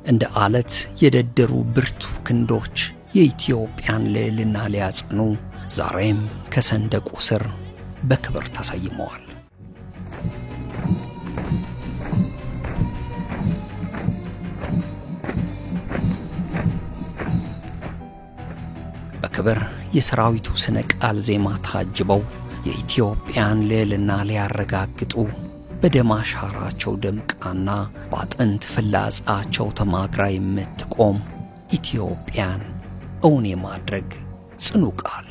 እንደ አለት የደደሩ ብርቱ ክንዶች የኢትዮጵያን ልዕልና ሊያጸኑ ዛሬም ከሰንደቁ ስር በክብር ተሰይመዋል። በክብር የሰራዊቱ ስነ ቃል ዜማ ታጅበው የኢትዮጵያን ልዕልና ሊያረጋግጡ በደም አሻራቸው ደምቃና በአጥንት ፍላጻቸው ተማግራ የምትቆም ኢትዮጵያን እውን የማድረግ ጽኑ ቃል።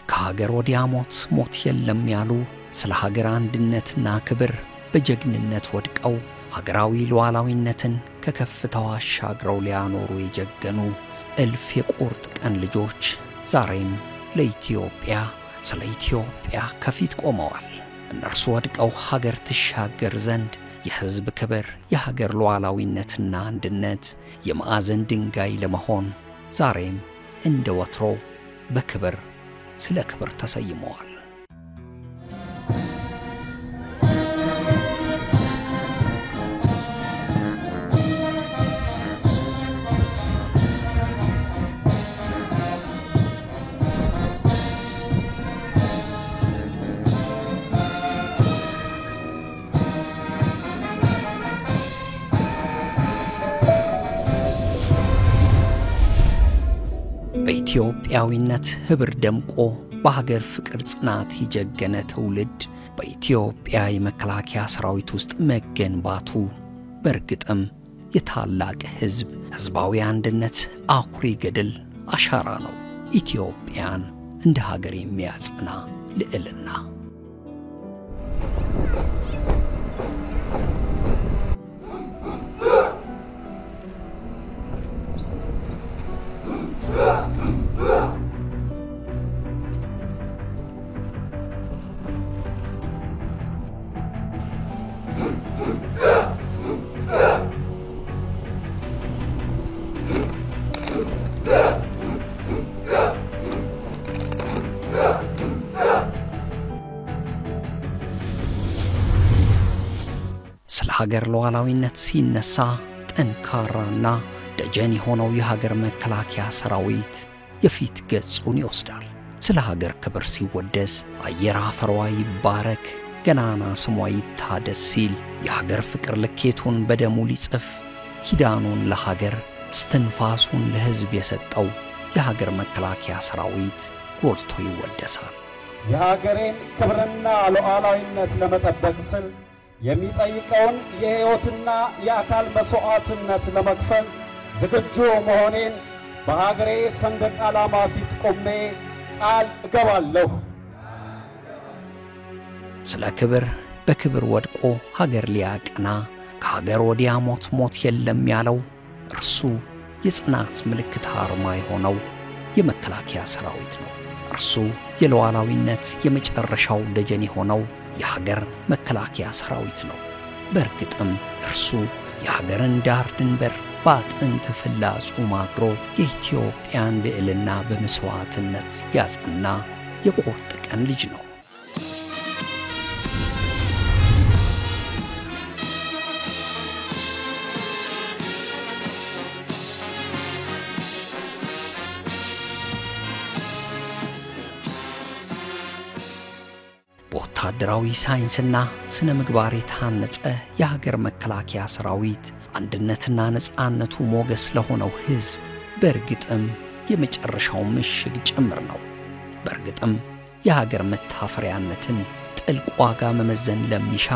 ከሀገር ወዲያ ሞት የለም ያሉ ስለ ሀገር አንድነትና ክብር በጀግንነት ወድቀው ሀገራዊ ሉዓላዊነትን ከከፍታው አሻግረው ሊያኖሩ የጀገኑ እልፍ የቁርጥ ቀን ልጆች ዛሬም ለኢትዮጵያ ስለ ኢትዮጵያ ከፊት ቆመዋል። እነርሱ ወድቀው ሀገር ትሻገር ዘንድ የሕዝብ ክብር፣ የሀገር ሉዓላዊነትና አንድነት የማዕዘን ድንጋይ ለመሆን ዛሬም እንደ ወትሮ በክብር ስለ ክብር ተሰይመዋል። በኢትዮጵያዊነት ህብር ደምቆ በሀገር ፍቅር ጽናት የጀገነ ትውልድ በኢትዮጵያ የመከላከያ ሰራዊት ውስጥ መገንባቱ በእርግጥም የታላቅ ህዝባዊ አንድነት አኩሪ ገድል አሻራ ነው። ኢትዮጵያን እንደ ሀገር የሚያጽና ልዕልና። ስለ ሀገር ሉዓላዊነት ሲነሳ ጠንካራና ደጀን የሆነው የሀገር መከላከያ ሰራዊት የፊት ገጹን ይወስዳል። ስለ ሀገር ክብር ሲወደስ አየር አፈሯ ይባረክ ገናና ስሟ ይታደስ ሲል የሀገር ፍቅር ልኬቱን በደሙ ሊጽፍ ኪዳኑን ለሀገር እስትንፋሱን ለሕዝብ የሰጠው የሀገር መከላከያ ሰራዊት ጎልቶ ይወደሳል። የሀገሬን ክብርና ሉዓላዊነት ለመጠበቅ ስል የሚጠይቀውን የሕይወትና የአካል መስዋዕትነት ለመክፈል ዝግጁ መሆኔን በሀገሬ ሰንደቅ ዓላማ ፊት ቆሜ ቃል እገባለሁ። ስለ ክብር በክብር ወድቆ ሀገር ሊያቀና ከሀገር ወዲያ ሞት የለም ያለው እርሱ የጽናት ምልክት አርማ የሆነው የመከላከያ ሰራዊት ነው። እርሱ የሉዓላዊነት የመጨረሻው ደጀን የሆነው የሀገር መከላከያ ሰራዊት ነው። በእርግጥም እርሱ የሀገርን ዳር ድንበር በአጥንት ፍላጹ ማግሮ የኢትዮጵያን ልዕልና በመስዋዕትነት ያጸና የቁርጥ ቀን ልጅ ነው። በወታደራዊ ሳይንስና ስነ ምግባር የታነጸ የሀገር መከላከያ ሰራዊት አንድነትና ነጻነቱ ሞገስ ለሆነው ሕዝብ በእርግጥም የመጨረሻው ምሽግ ጭምር ነው። በእርግጥም የሀገር መታፈሪያነትን ጥልቅ ዋጋ መመዘን ለሚሻ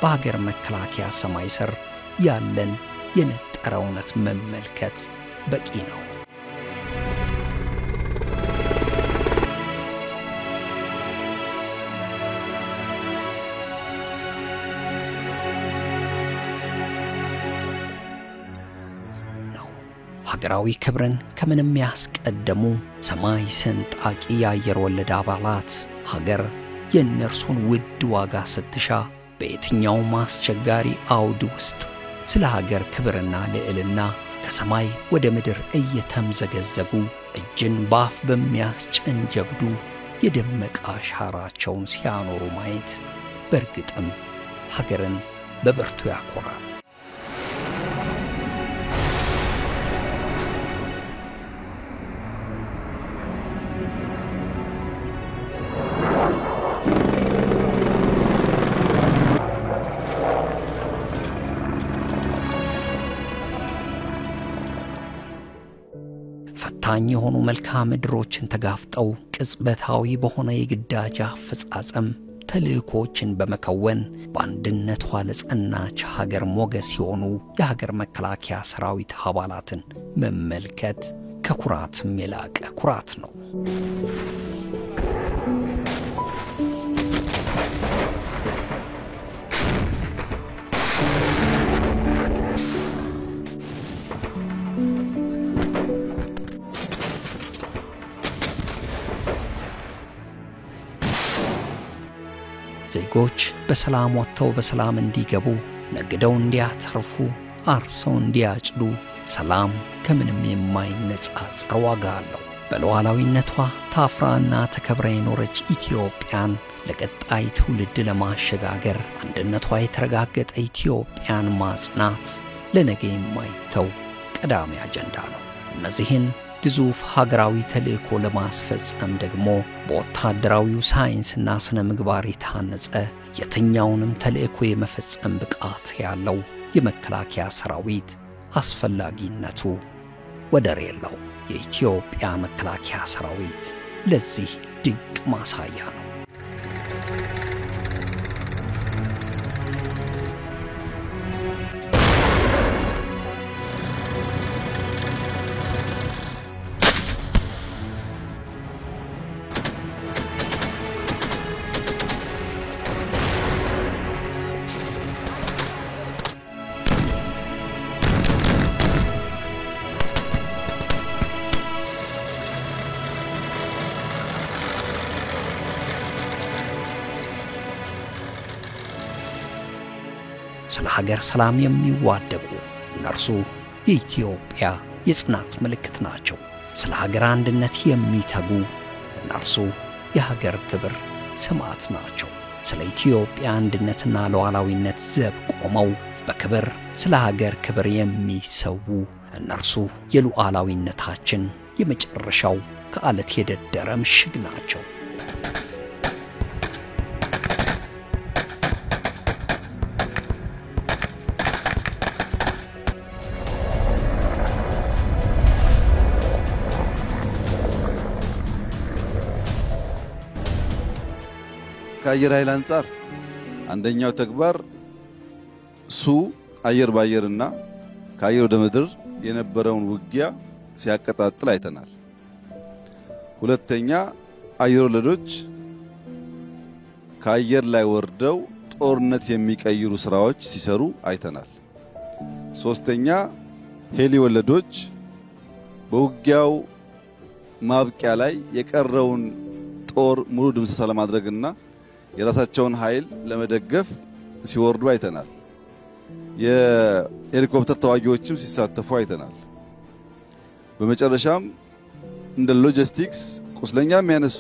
በሀገር መከላከያ ሰማይ ስር ያለን የነጠረ እውነት መመልከት በቂ ነው። ሀገራዊ ክብርን ከምንም ያስቀደሙ ሰማይ ሰንጣቂ የአየር ወለድ አባላት ሀገር የእነርሱን ውድ ዋጋ ስትሻ በየትኛውም አስቸጋሪ አውድ ውስጥ ስለ ሀገር ክብርና ልዕልና ከሰማይ ወደ ምድር እየተምዘገዘጉ እጅን ባፍ በሚያስጭን ጀብዱ የደመቀ አሻራቸውን ሲያኖሩ ማየት በእርግጥም ሀገርን በብርቱ ያኮራል። ፈታኝ የሆኑ መልክዓ ምድሮችን ተጋፍጠው ቅጽበታዊ በሆነ የግዳጅ አፈጻጸም ተልእኮችን በመከወን በአንድነቷ ለጸናች ሀገር ሞገስ የሆኑ የሀገር መከላከያ ሰራዊት አባላትን መመልከት ከኩራትም የላቀ ኩራት ነው። ዜጎች በሰላም ወጥተው በሰላም እንዲገቡ፣ ነግደው እንዲያተርፉ፣ አርሰው እንዲያጭዱ ሰላም ከምንም የማይነጻጸር ዋጋ አለው። በሉዓላዊነቷ ታፍራና ተከብራ የኖረች ኢትዮጵያን ለቀጣይ ትውልድ ለማሸጋገር አንድነቷ የተረጋገጠ ኢትዮጵያን ማጽናት ለነገ የማይተው ቀዳሚ አጀንዳ ነው። እነዚህን ግዙፍ ሀገራዊ ተልእኮ ለማስፈጸም ደግሞ በወታደራዊው ሳይንስና ስነ ምግባር የታነጸ የትኛውንም ተልእኮ የመፈጸም ብቃት ያለው የመከላከያ ሰራዊት አስፈላጊነቱ ወደር የለው። የኢትዮጵያ መከላከያ ሰራዊት ለዚህ ድንቅ ማሳያ ነው። ስለ ሀገር ሰላም የሚዋደቁ እነርሱ የኢትዮጵያ የጽናት ምልክት ናቸው። ስለ ሀገር አንድነት የሚተጉ እነርሱ የሀገር ክብር ሰማዕት ናቸው። ስለ ኢትዮጵያ አንድነትና ሉዓላዊነት ዘብ ቆመው በክብር ስለ ሀገር ክብር የሚሰዉ እነርሱ የሉዓላዊነታችን የመጨረሻው ከዓለት የደደረ ምሽግ ናቸው። ከአየር ኃይል አንጻር አንደኛው ተግባር አየር ባየርና ከአየር ወደ ምድር የነበረውን ውጊያ ሲያቀጣጥል አይተናል። ሁለተኛ አየር ወለዶች ከአየር ላይ ወርደው ጦርነት የሚቀይሩ ስራዎች ሲሰሩ አይተናል። ሶስተኛ ሄሊ ወለዶች በውጊያው ማብቂያ ላይ የቀረውን ጦር ሙሉ ድምሰሳ ለማድረግና የራሳቸውን ኃይል ለመደገፍ ሲወርዱ አይተናል። የሄሊኮፕተር ተዋጊዎችም ሲሳተፉ አይተናል። በመጨረሻም እንደ ሎጂስቲክስ ቁስለኛ የሚያነሱ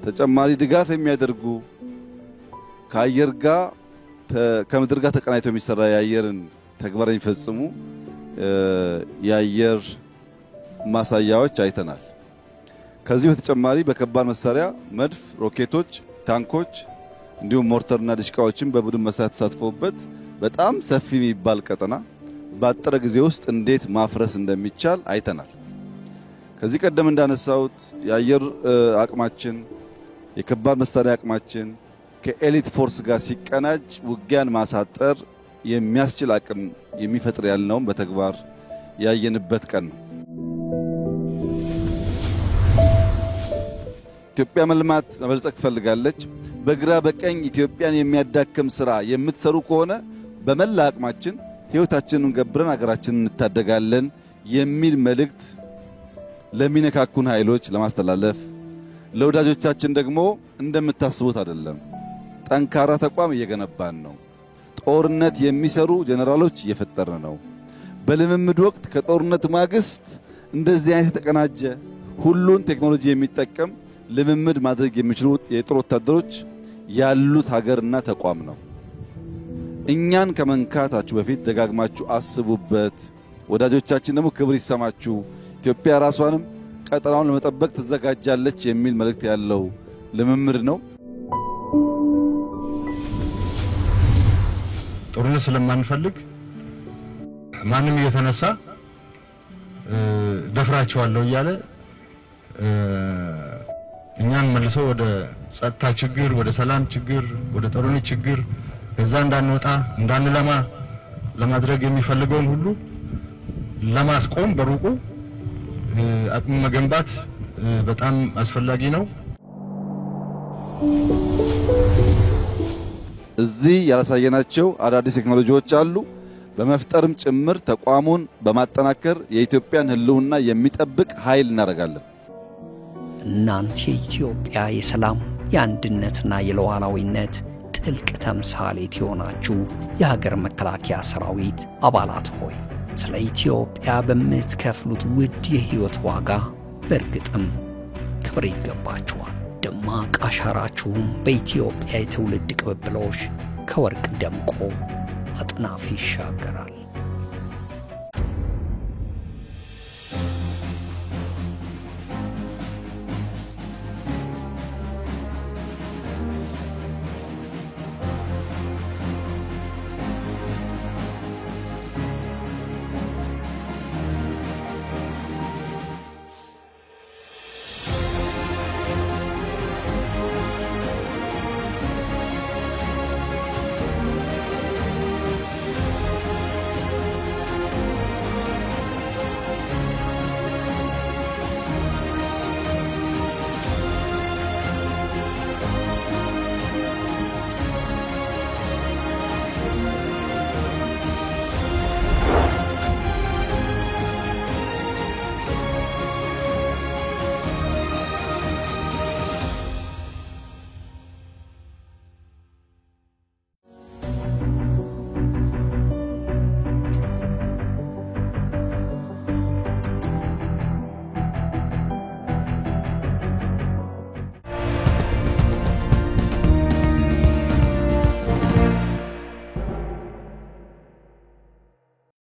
ተጨማሪ ድጋፍ የሚያደርጉ ከአየር ጋር ከምድር ጋር ተቀናይተው የሚሰራ የአየርን ተግባር የሚፈጽሙ የአየር ማሳያዎች አይተናል። ከዚህ በተጨማሪ በከባድ መሳሪያ መድፍ፣ ሮኬቶች፣ ታንኮች እንዲሁም ሞርተርና ድሽቃዎችን በቡድን መስራት ተሳትፎበት በጣም ሰፊ የሚባል ቀጠና ባጠረ ጊዜ ውስጥ እንዴት ማፍረስ እንደሚቻል አይተናል። ከዚህ ቀደም እንዳነሳሁት የአየር አቅማችን የከባድ መሳሪያ አቅማችን ከኤሊት ፎርስ ጋር ሲቀናጅ ውጊያን ማሳጠር የሚያስችል አቅም የሚፈጥር ያልነው በተግባር ያየንበት ቀን ነው። ኢትዮጵያ መልማት መበልጸግ ትፈልጋለች። በግራ በቀኝ ኢትዮጵያን የሚያዳክም ስራ የምትሰሩ ከሆነ በመላ አቅማችን ህይወታችንን ገብረን ሀገራችንን እንታደጋለን የሚል መልእክት ለሚነካኩን ኃይሎች ለማስተላለፍ፣ ለወዳጆቻችን ደግሞ እንደምታስቡት አይደለም፣ ጠንካራ ተቋም እየገነባን ነው። ጦርነት የሚሰሩ ጀነራሎች እየፈጠርን ነው። በልምምድ ወቅት ከጦርነት ማግስት እንደዚህ አይነት የተቀናጀ ሁሉን ቴክኖሎጂ የሚጠቀም ልምምድ ማድረግ የሚችሉ የጦር ወታደሮች ያሉት ሀገርና ተቋም ነው። እኛን ከመንካታችሁ በፊት ደጋግማችሁ አስቡበት። ወዳጆቻችን ደግሞ ክብር ይሰማችሁ። ኢትዮጵያ ራሷንም ቀጠናውን ለመጠበቅ ትዘጋጃለች የሚል መልእክት ያለው ልምምድ ነው። ጦርነት ስለማንፈልግ ማንም እየተነሳ ደፍራቸዋለሁ እያለ እኛን መልሰው ወደ ጸጥታ ችግር፣ ወደ ሰላም ችግር፣ ወደ ጦርነት ችግር ከዛ እንዳንወጣ እንዳንለማ ለማድረግ የሚፈልገውን ሁሉ ለማስቆም በሩቁ አቅም መገንባት በጣም አስፈላጊ ነው። እዚህ ያላሳየናቸው አዳዲስ ቴክኖሎጂዎች አሉ። በመፍጠርም ጭምር ተቋሙን በማጠናከር የኢትዮጵያን ህልውና የሚጠብቅ ኃይል እናደርጋለን። እናንተ የኢትዮጵያ የሰላም የአንድነትና የሉዓላዊነት ጥልቅ ተምሳሌት የሆናችሁ የሀገር መከላከያ ሰራዊት አባላት ሆይ ስለ ኢትዮጵያ በምትከፍሉት ውድ የህይወት ዋጋ በእርግጥም ክብር ይገባችኋል። ደማቅ አሻራችሁም በኢትዮጵያ የትውልድ ቅብብሎሽ ከወርቅ ደምቆ አጥናፍ ይሻገራል።